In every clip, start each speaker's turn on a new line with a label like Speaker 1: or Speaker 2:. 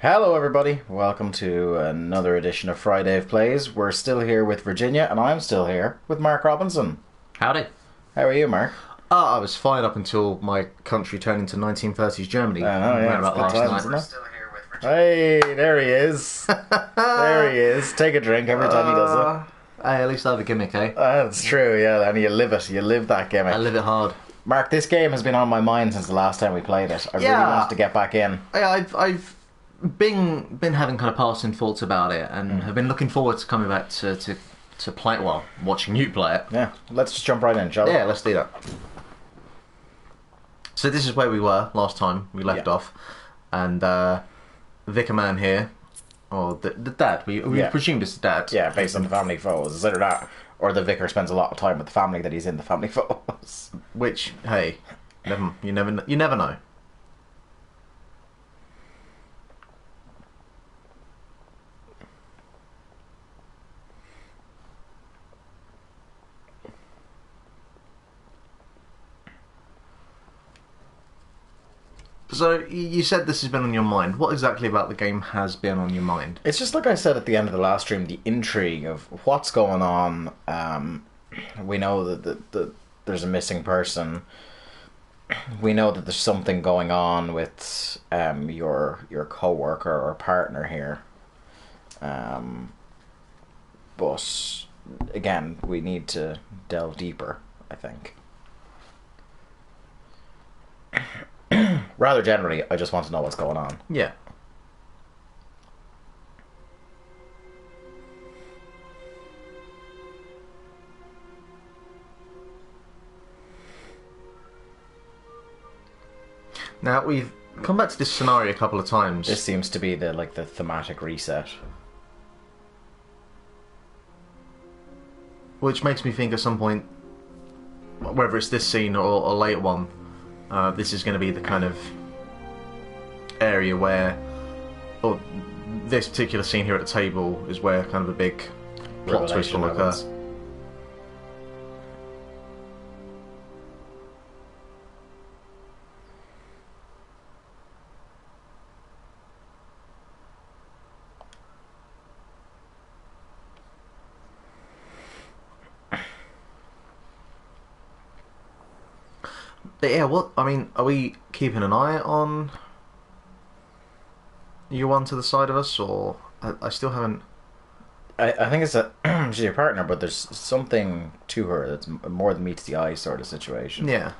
Speaker 1: Hello, everybody. Welcome to another edition of FriDave Plays. We're still here with Virginia, and I'm still here with Mark Robinson.
Speaker 2: Howdy.
Speaker 1: How are you, Mark?
Speaker 2: I was fine up until my country turned into 1930s Germany.
Speaker 1: I know, yeah,
Speaker 2: About
Speaker 1: it's good
Speaker 2: last
Speaker 1: times,
Speaker 2: night.
Speaker 1: isn't it? Hey, there he is. There he is. Take a drink every time he does
Speaker 2: Hey, at least I have a gimmick, eh?
Speaker 1: it. That's true, yeah, and you live it. You live that gimmick.
Speaker 2: I live it hard.
Speaker 1: Mark, this game has been on my mind since the last time we played it. I really wanted to get back in.
Speaker 2: I've been having kind of passing thoughts about it, and have been looking forward to coming back to play it. Well, watching you play it.
Speaker 1: Yeah, let's just jump right in, shall we?
Speaker 2: Yeah, let's do that. So this is where we were last time we left off, and Vicar Man here, or the dad. We presumed it's the dad.
Speaker 1: Yeah, based on the family photos. Is either that, or the vicar spends a lot of time with the family that he's in the family photos.
Speaker 2: Which, hey, you never know. So, you said this has been on your mind. What exactly about the game has been on your mind?
Speaker 1: It's just like I said at the end of the last stream, the intrigue of what's going on. We know that there's a missing person. We know that there's something going on with your co-worker or partner here. But again, we need to delve deeper, I think. Rather generally, I just want to know what's going on.
Speaker 2: Yeah. Now, we've come back to this scenario a couple of times.
Speaker 1: This seems to be the thematic reset.
Speaker 2: Which makes me think at some point, whether it's this scene or a later one, this is going to be the kind of area where, or this particular scene here at the table is where kind of a big plot twist will occur. But yeah, are we keeping an eye on you one to the side of us, or I still haven't...
Speaker 1: I think it's she's your partner, but there's something to her that's more than meets the eye sort of situation.
Speaker 2: Yeah.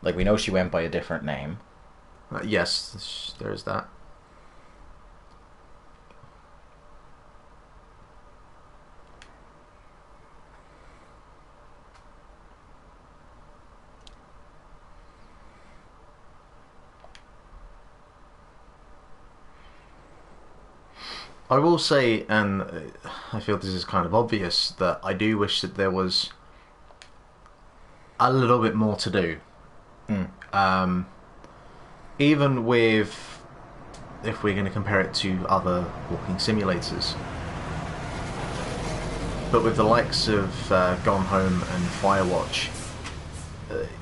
Speaker 1: Like, we know she went by a different name.
Speaker 2: Yes, there is that. I will say, and I feel this is kind of obvious, that I do wish that there was a little bit more to do. Even with, if we're going to compare it to other walking simulators, but with the likes of Gone Home and Firewatch,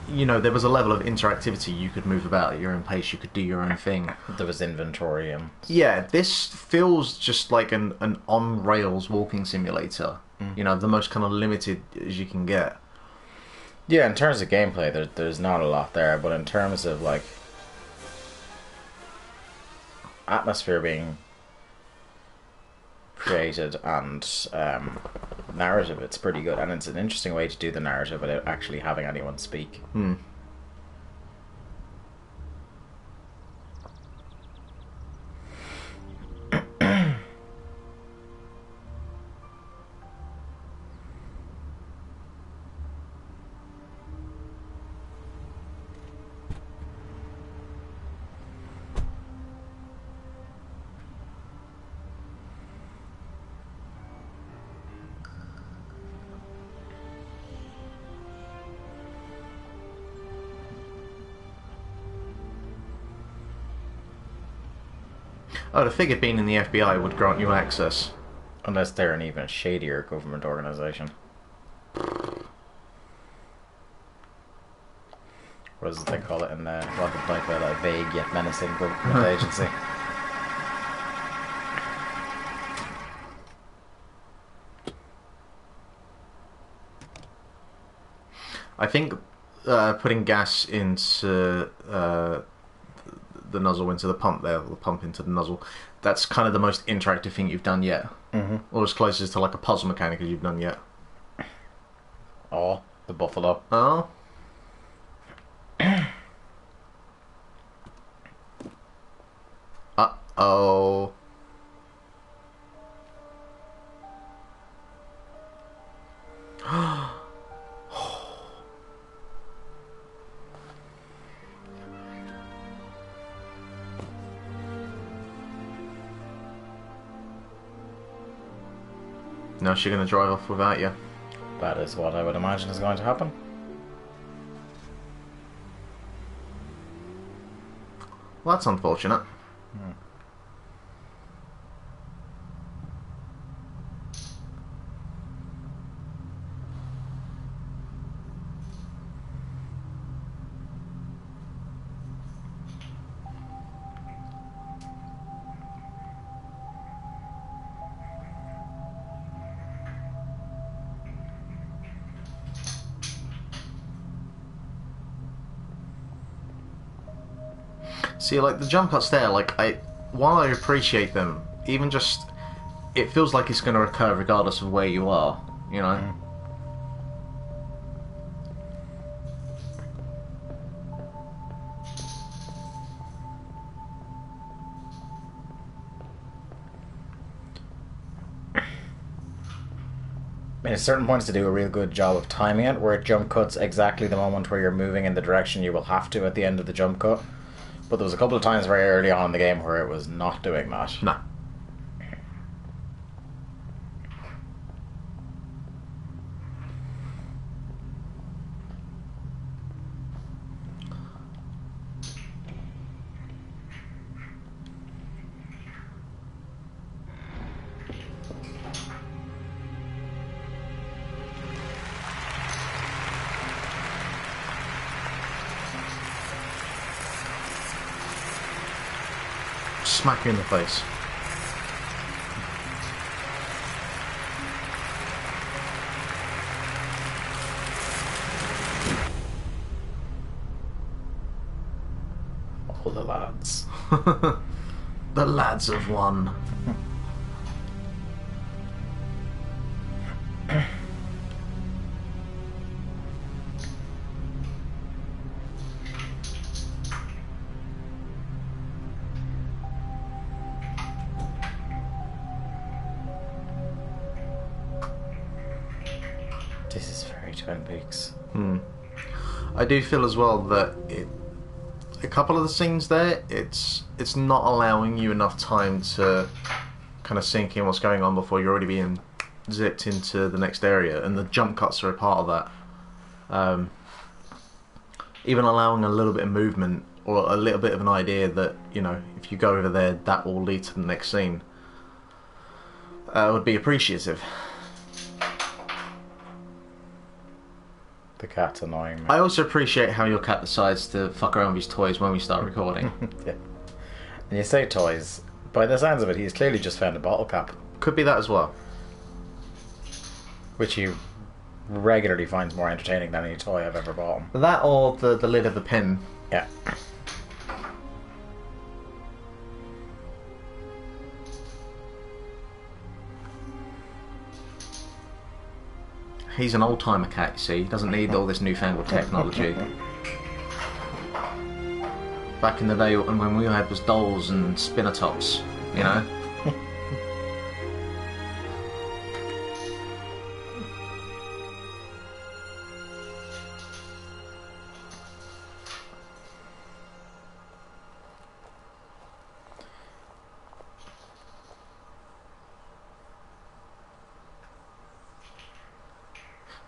Speaker 2: there was a level of interactivity. You could move about at your own pace, you could do your own thing.
Speaker 1: There was inventory and...
Speaker 2: Yeah, this feels just like an on-rails walking simulator. The most kind of limited as you can get.
Speaker 1: Yeah, in terms of gameplay, there's not a lot there, but in terms of, like, atmosphere being created and narrative, it's pretty good, and it's an interesting way to do the narrative without actually having anyone speak.
Speaker 2: I'd have figured being in the FBI would grant you access.
Speaker 1: Unless they're an even shadier government organisation. what is it they call it in what the type of like, vague yet menacing government agency.
Speaker 2: I think putting gas into the nozzle into the pump there, or the pump into the nozzle, that's kind of the most interactive thing you've done yet.
Speaker 1: Mm-hmm.
Speaker 2: Or as closest to like a puzzle mechanic as you've done yet.
Speaker 1: Oh, the buffalo.
Speaker 2: Oh. Uh-oh. Now she's going to drive off without you.
Speaker 1: That is what I would imagine is going to happen.
Speaker 2: Well, that's unfortunate. See, like, the jump cuts there, like, while I appreciate them, even just, it feels like it's going to recur regardless of where you are, you know?
Speaker 1: Mm. At certain points to do a real good job of timing it, where it jump cuts exactly the moment where you're moving in the direction you will have to at the end of the jump cut. But there was a couple of times very early on in the game where it was not doing that.
Speaker 2: No. Smack you in the face.
Speaker 1: All the lads.
Speaker 2: The lads have won.
Speaker 1: This is very Twin Peaks.
Speaker 2: I do feel as well that a couple of the scenes there, it's not allowing you enough time to kind of sink in what's going on before you're already being zipped into the next area, and the jump cuts are a part of that. Even allowing a little bit of movement or a little bit of an idea that, you know, if you go over there, that will lead to the next scene, would be appreciative.
Speaker 1: The cat's annoying me.
Speaker 2: I also appreciate how your cat decides to fuck around with his toys when we start recording.
Speaker 1: Yeah. And you say toys. By the sounds of it, he's clearly just found a bottle cap.
Speaker 2: Could be that as well.
Speaker 1: Which he regularly finds more entertaining than any toy I've ever bought him.
Speaker 2: That or the lid of the pen.
Speaker 1: Yeah.
Speaker 2: He's an old-timer cat, you see. He doesn't need all this newfangled technology. Back in the day when we had was dolls and spinner tops, you know?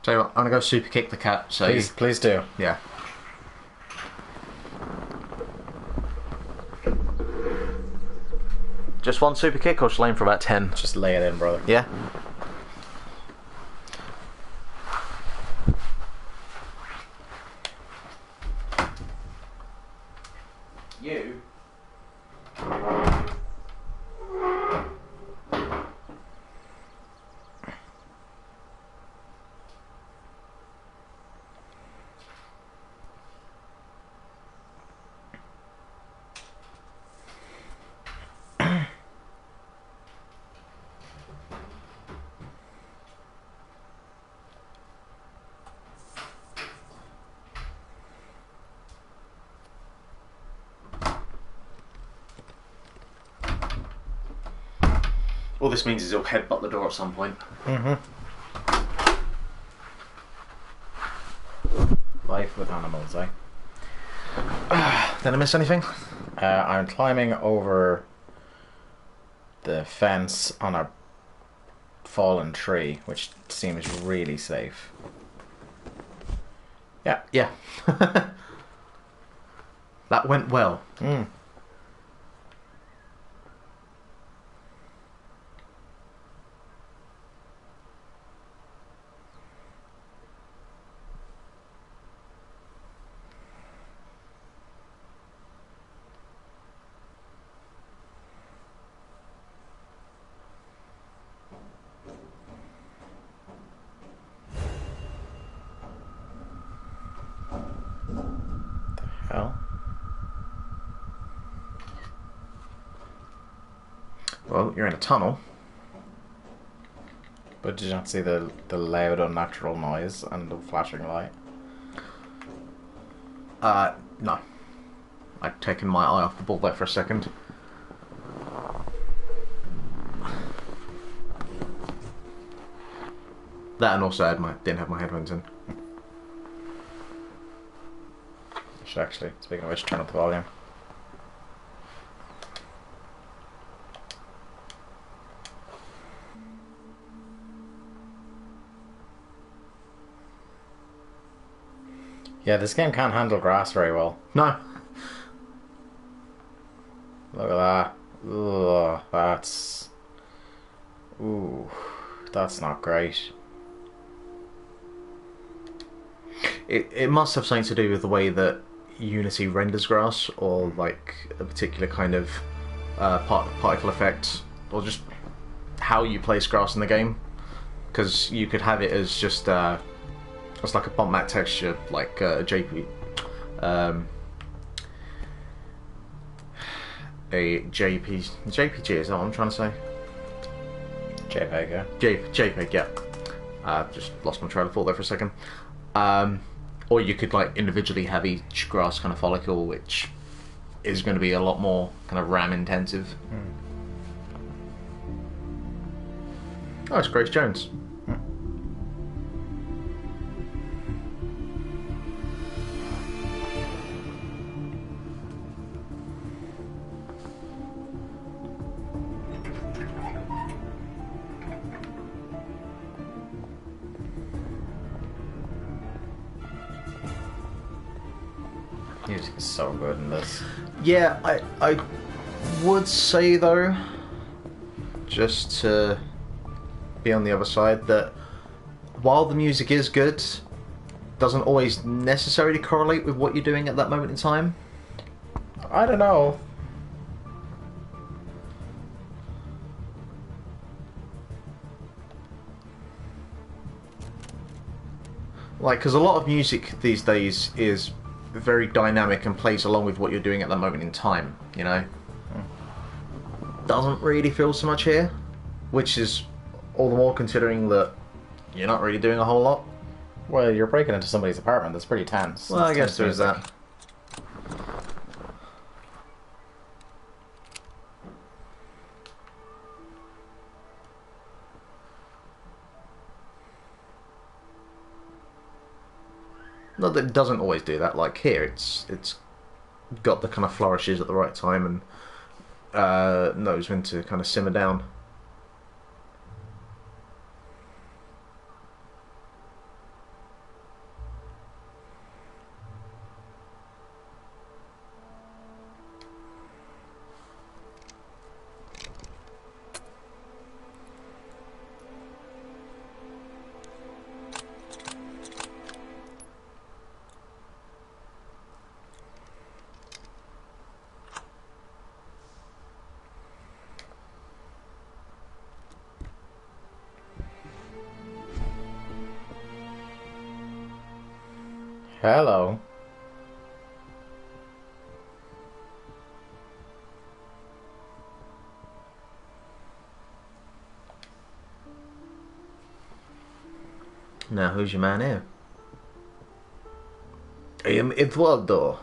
Speaker 2: Tell you what, I'm gonna go super kick the cat. So
Speaker 1: Please do.
Speaker 2: yeah. Just one super kick, or shall I aim for about 10?
Speaker 1: Just lay it in, brother.
Speaker 2: Yeah.
Speaker 1: You?
Speaker 2: All this means is he'll headbutt the door at some point.
Speaker 1: Mm-hmm. Life with animals, eh?
Speaker 2: Did I miss anything?
Speaker 1: I'm climbing over the fence on a fallen tree, which seems really safe. Yeah.
Speaker 2: Yeah. That went well.
Speaker 1: Mm. Hell.
Speaker 2: Well, you're in a tunnel.
Speaker 1: But did you not see the loud unnatural noise and the flashing light?
Speaker 2: No. I'd taken my eye off the ball there for a second. That and also didn't have my headphones in.
Speaker 1: I should actually, speaking of which, turn up the volume. Yeah, this game can't handle grass very well.
Speaker 2: No.
Speaker 1: Look at that. Ugh, that's... Ooh, that's not great.
Speaker 2: It must have something to do with the way that Unity renders grass, or like a particular kind of particle effect, or just how you place grass in the game. Because you could have it as just it's like a bump matte texture, like a JPG, is that what I'm trying to say?
Speaker 1: JPEG, yeah.
Speaker 2: JPEG, yeah. Just lost my train of thought there for a second. Or you could like individually have each grass kind of follicle, which is going to be a lot more kind of RAM intensive. Oh, it's Grace Jones.
Speaker 1: Music is so good in this.
Speaker 2: Yeah, I would say though, just to be on the other side, that while the music is good, doesn't always necessarily correlate with what you're doing at that moment in time.
Speaker 1: I don't know.
Speaker 2: Like, because a lot of music these days is very dynamic and plays along with what you're doing at that moment in time, you know? Doesn't really feel so much here, which is all the more considering that you're not really doing a whole lot.
Speaker 1: Well, you're breaking into somebody's apartment. That's pretty tense.
Speaker 2: Well, I guess there's that. Not that it doesn't always do that. Like here, it's got the kind of flourishes at the right time and knows when to kind of simmer down.
Speaker 1: Hello.
Speaker 2: Now, who's your man here? I am Eduardo.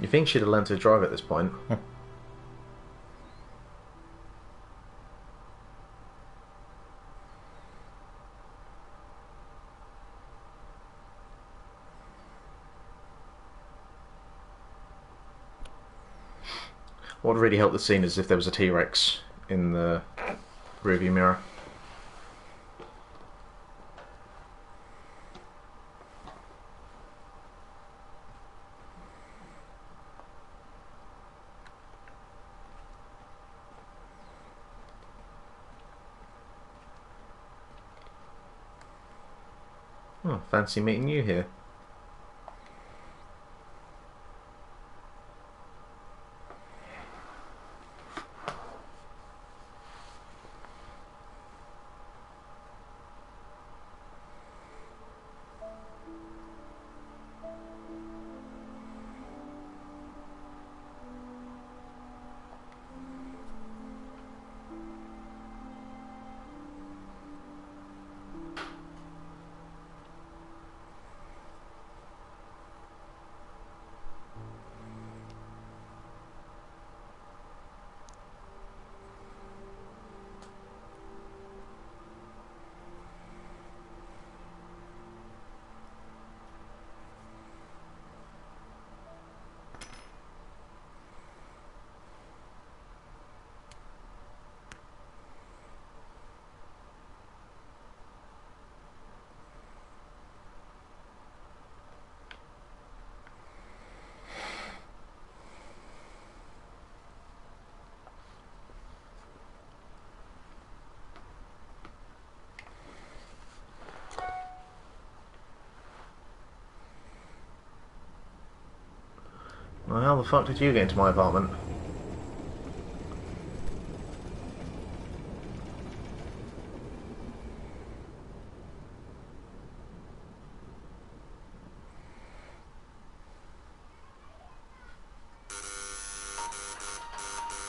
Speaker 2: You think she'd have learned to drive at this point? What would really help the scene is if there was a T-Rex in the rearview mirror. Oh, fancy meeting you here. Well, how the fuck did you get into my apartment?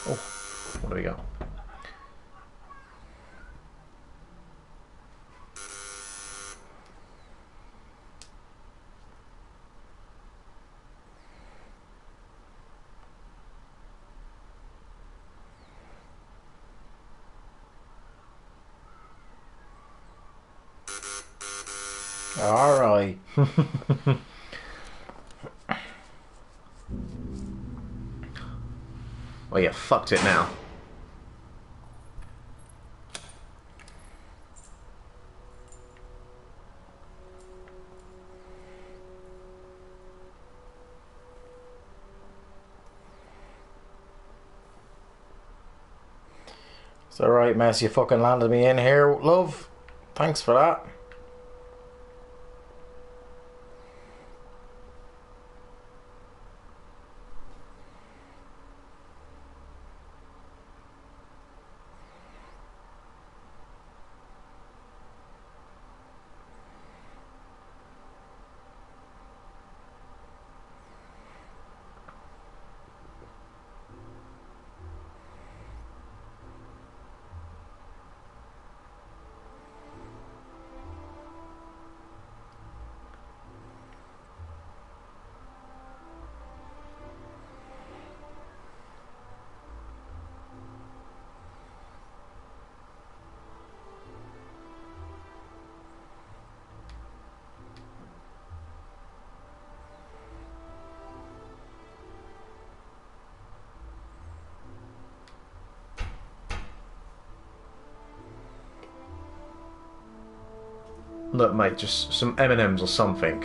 Speaker 2: Oh, what do we got?
Speaker 1: Alright.
Speaker 2: Well, yeah, fucked it now.
Speaker 1: It's alright, Mess. You fucking landed me in here, love. Thanks for that.
Speaker 2: Look, mate, just some M&Ms or something.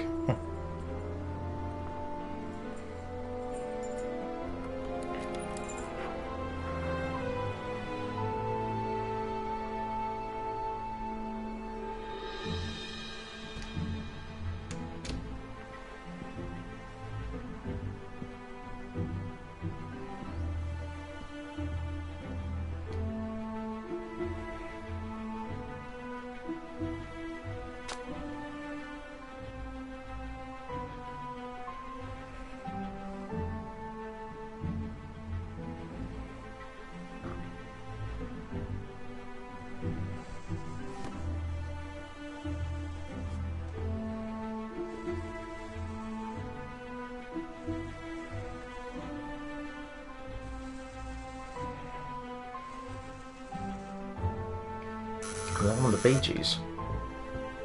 Speaker 2: Was that one of the Bee Gees?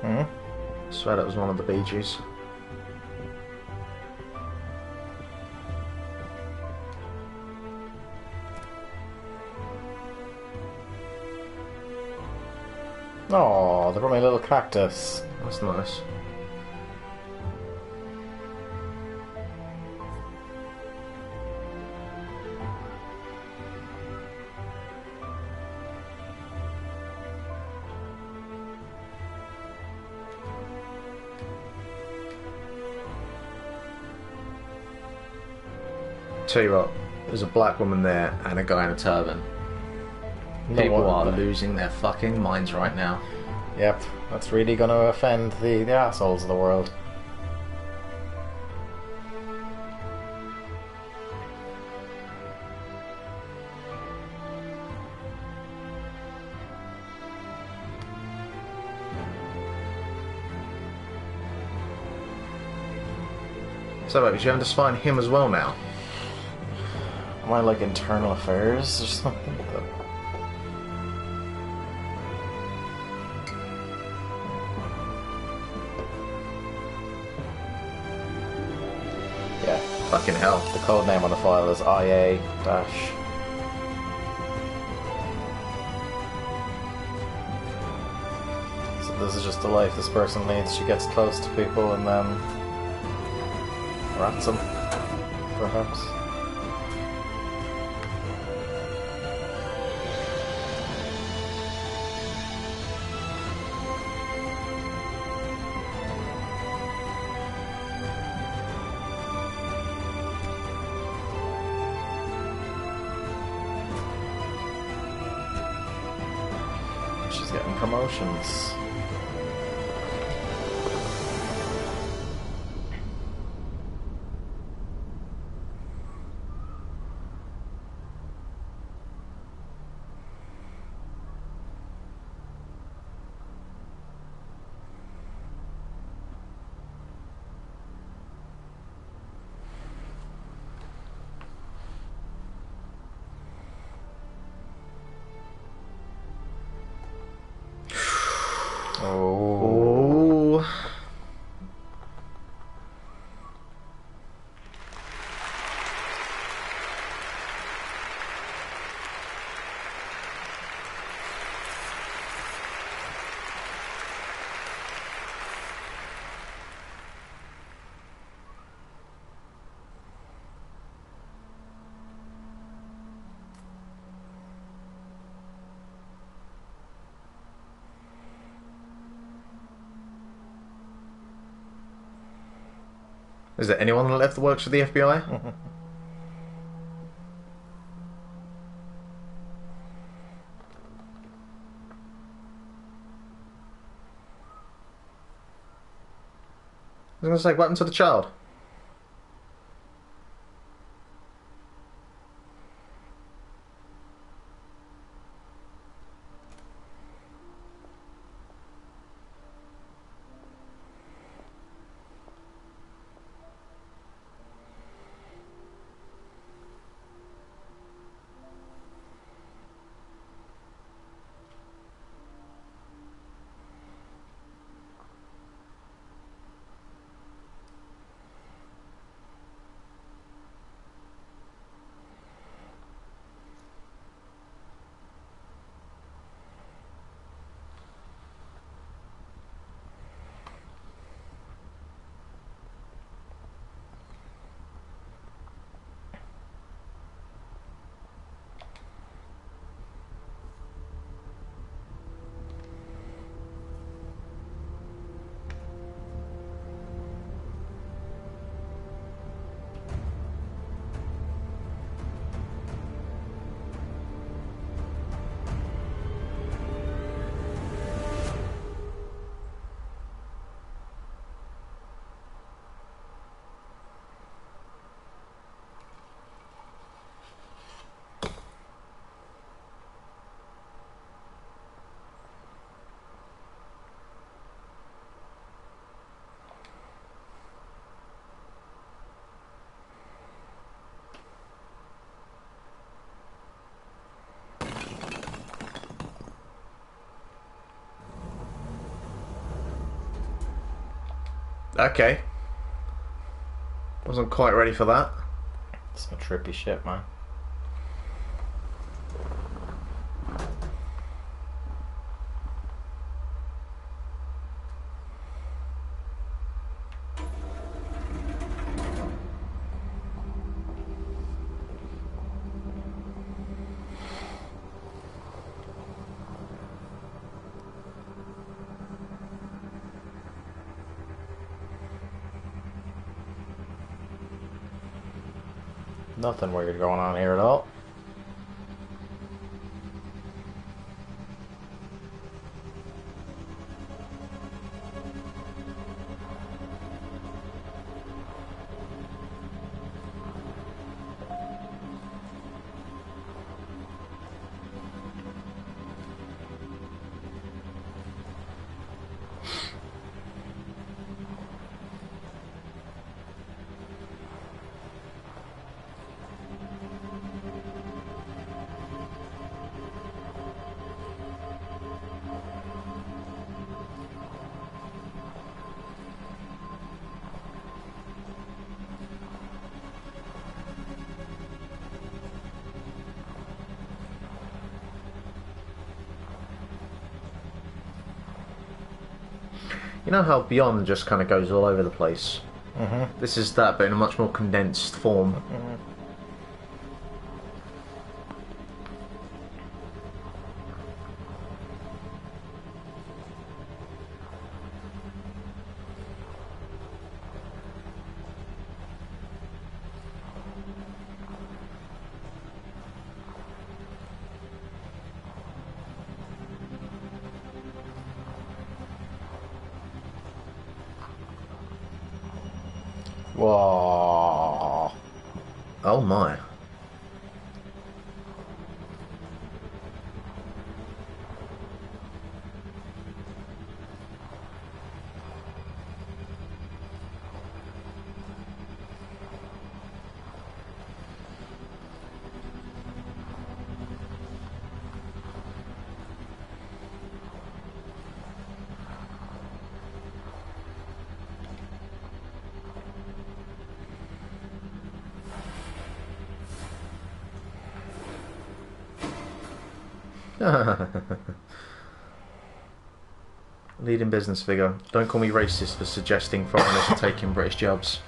Speaker 1: Hmm?
Speaker 2: I swear that was one of the Bee Gees.
Speaker 1: Oh, they brought me a little cactus.
Speaker 2: That's nice. Tell you what, there's a black woman there and a guy in a turban.
Speaker 1: No
Speaker 2: People
Speaker 1: wonder.
Speaker 2: are losing their fucking minds right now.
Speaker 1: Yep, that's really going to offend the assholes of the world.
Speaker 2: So, baby, you having to spy on him as well now?
Speaker 1: Am I like internal affairs or something? Yeah,
Speaker 2: Fucking hell.
Speaker 1: the code name on the file is IA dash. So this is just the life this person leads. She gets close to people and then rats them, perhaps. She's getting promotions. Oh.
Speaker 2: Oh. Is there anyone left that works for the FBI? I was going to say, what happened to the child? Okay. Wasn't quite ready for that.
Speaker 1: Some trippy shit, man. Nothing weird going on here at all.
Speaker 2: You know how Beyond just kind of goes all over the place?
Speaker 1: Mm-hmm.
Speaker 2: This is that, but in a much more condensed form.
Speaker 1: Mm-hmm. Whoa.
Speaker 2: Oh my. Leading business figure. Don't call me racist for suggesting foreigners are taking British jobs.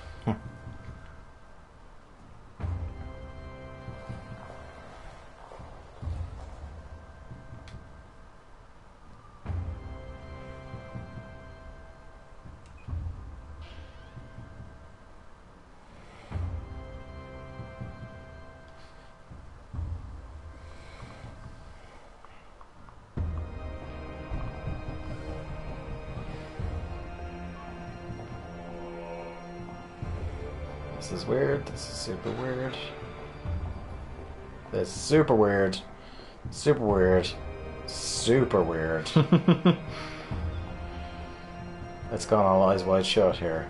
Speaker 1: This is weird. This is super weird. This is super weird. Super weird. Super weird. It's gone all eyes wide shut here.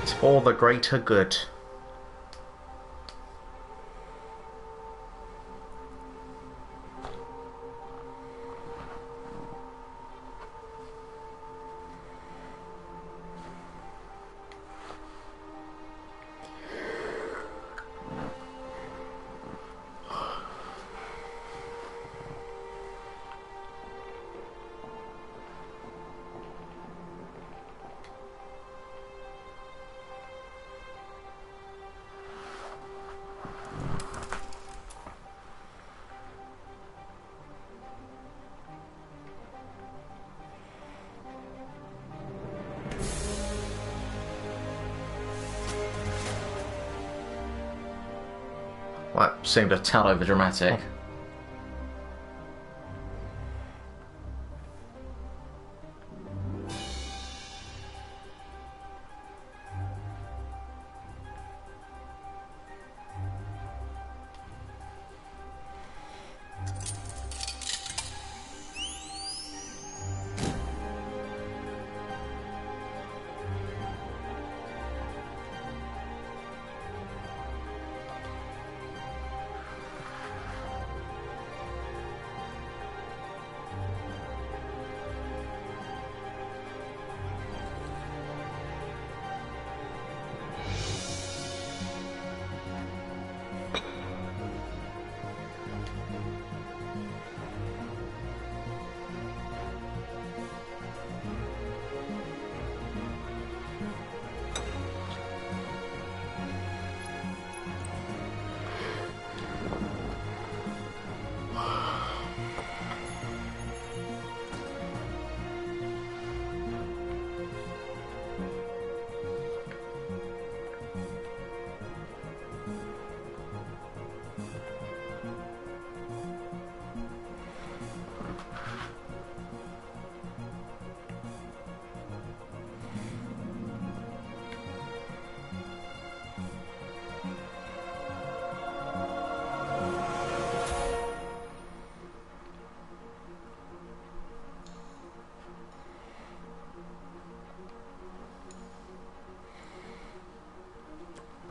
Speaker 2: It's for the greater good. That seemed a tad over dramatic.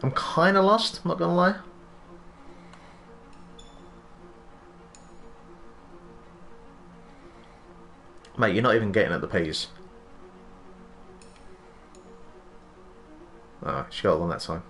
Speaker 2: I'm kind of lost, I'm not gonna lie. Mate, you're not even getting at the peas. Oh, she got one that time.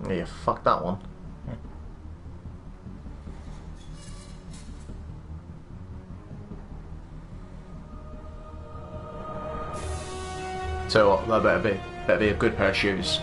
Speaker 2: Yeah, fuck that one. So that better be a good pair of shoes.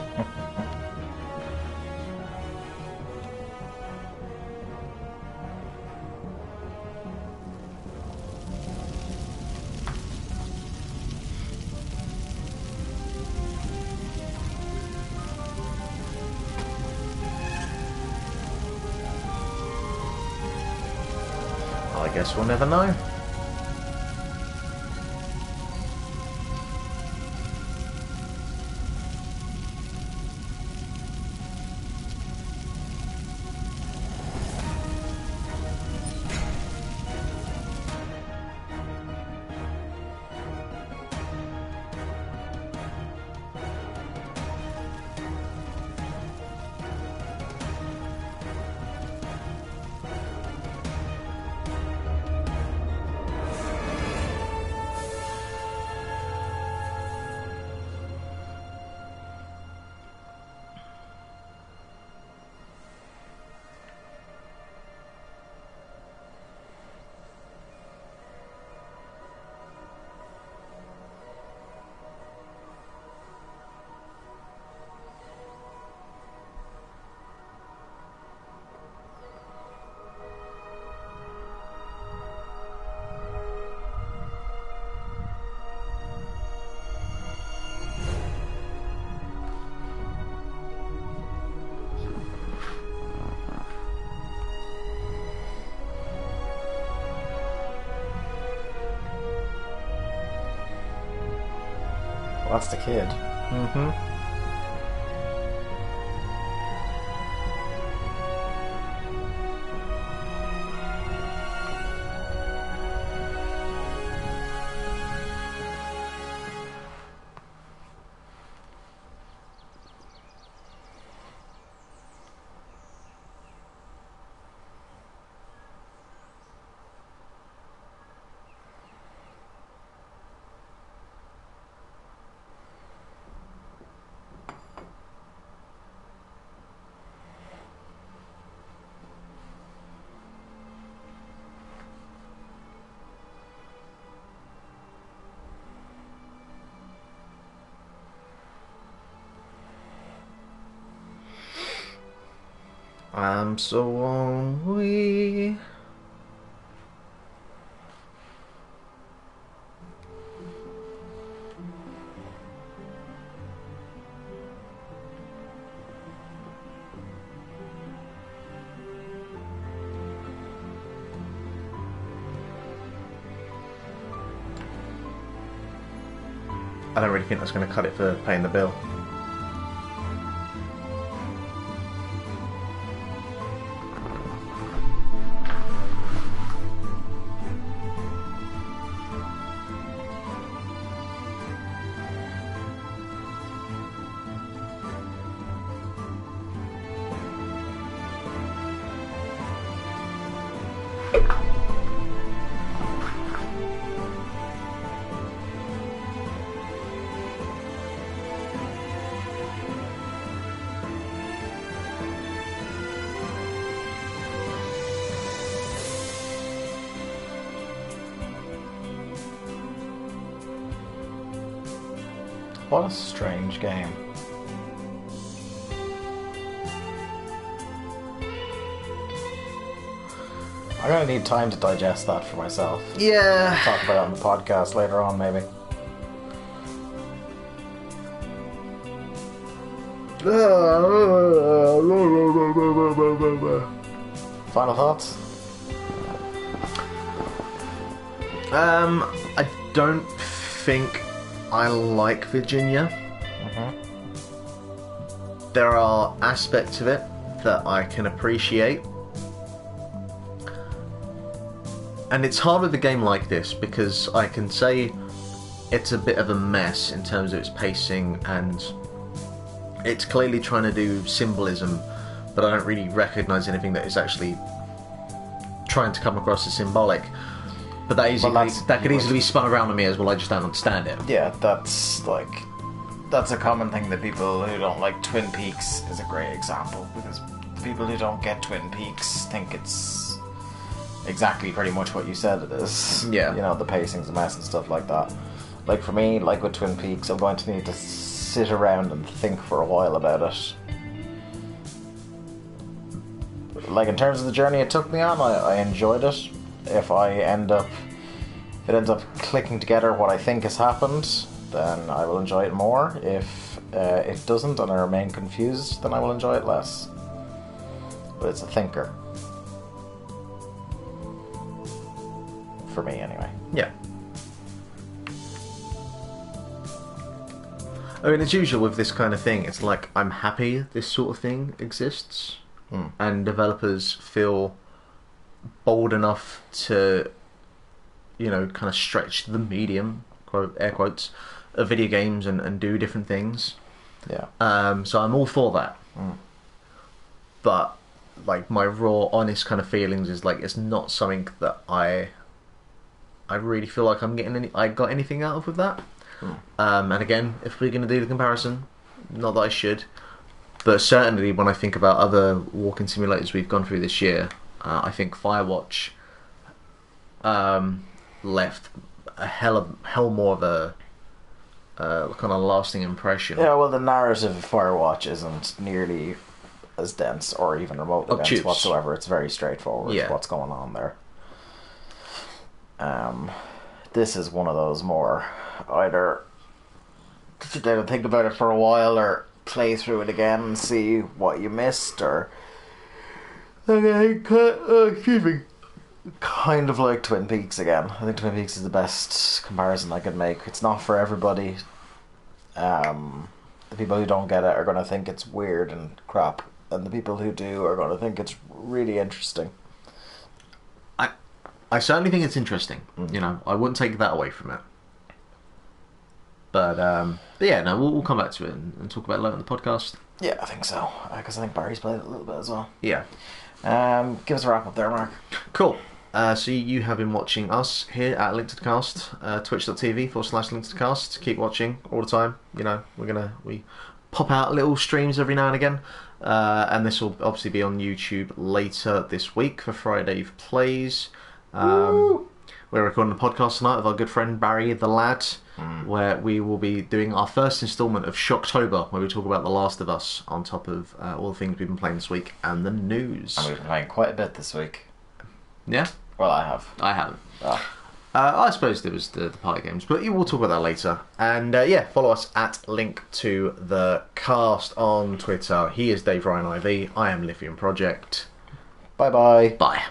Speaker 2: I guess we'll never know.
Speaker 1: That's the kid.
Speaker 2: Mm-hmm. I'm so lonely. I don't really think that's going to cut it for paying the bill.
Speaker 1: What a strange game. I'm gonna need time to digest that for myself.
Speaker 2: Yeah.
Speaker 1: Talk about it on the podcast later on, maybe. Final thoughts?
Speaker 2: I don't think I like Virginia. There are aspects of it that I can appreciate. And it's hard with a game like this because I can say it's a bit of a mess in terms of its pacing and it's clearly trying to do symbolism, but I don't really recognise anything that is actually trying to come across as symbolic. But that could easily be spun around on me as well, I just don't understand it.
Speaker 1: Yeah, that's a common thing that people who don't like Twin Peaks is a great example, because people who don't get Twin Peaks think it's exactly pretty much what you said it is.
Speaker 2: Yeah.
Speaker 1: You know, the pacing's a mess and stuff like that. Like for me, like with Twin Peaks, I'm going to need to sit around and think for a while about it. Like in terms of the journey it took me on, I enjoyed it. If it ends up clicking together what I think has happened, then I will enjoy it more. If it doesn't and I remain confused, then I will enjoy it less. But it's a thinker. For me, anyway.
Speaker 2: Yeah. I mean, as usual with this kind of thing, it's like, I'm happy this sort of thing exists. And developers feel bold enough to, you know, kind of stretch the medium, quote, air quotes, of video games and do different things.
Speaker 1: Yeah.
Speaker 2: So I'm all for that. But, like, my raw, honest kind of feelings is, like, it's not something that I really feel like I got anything out of with that. And again, if we're going to do the comparison, not that I should, but certainly when I think about other walking simulators we've gone through this year, I think Firewatch left a hell more of a kind of lasting impression.
Speaker 1: Yeah, well, the narrative of Firewatch isn't nearly as dense or even remotely dense whatsoever. It's very straightforward what's going on there. This is one of those more either sit down and think about it for a while or play through it again and see what you missed, or excuse me, kind of like Twin Peaks again. I think Twin Peaks is the best comparison I could make. It's not for everybody. The people who don't get it are going to think it's weird and crap, and the people who do are going to think it's really interesting.
Speaker 2: I certainly think it's interesting. You know, I wouldn't take that away from it. But yeah, no, we'll come back to it and talk about it later in the podcast.
Speaker 1: Yeah, I think so, because I think Barry's played it a little bit as well.
Speaker 2: Yeah.
Speaker 1: Give us a wrap up there, Mark.
Speaker 2: Cool. So you have been watching us here at Link to the Cast, twitch.tv/Link to the Cast. Keep watching all the time. You know, we pop out little streams every now and again. And this will obviously be on YouTube later this week for FriDave Plays. We're recording a podcast tonight with our good friend Barry the Lad, where we will be doing our first instalment of Shocktober, where we talk about The Last of Us on top of all the things we've been playing this week and the news.
Speaker 1: And we've been playing quite a bit this week.
Speaker 2: Yeah?
Speaker 1: Well, I have.
Speaker 2: I haven't.
Speaker 1: Oh.
Speaker 2: I suppose there was the party games, but we'll talk about that later. And yeah, follow us at Link to the Cast on Twitter. He is Dave Ryan IV. I am Lithium Project.
Speaker 1: Bye-bye.
Speaker 2: Bye.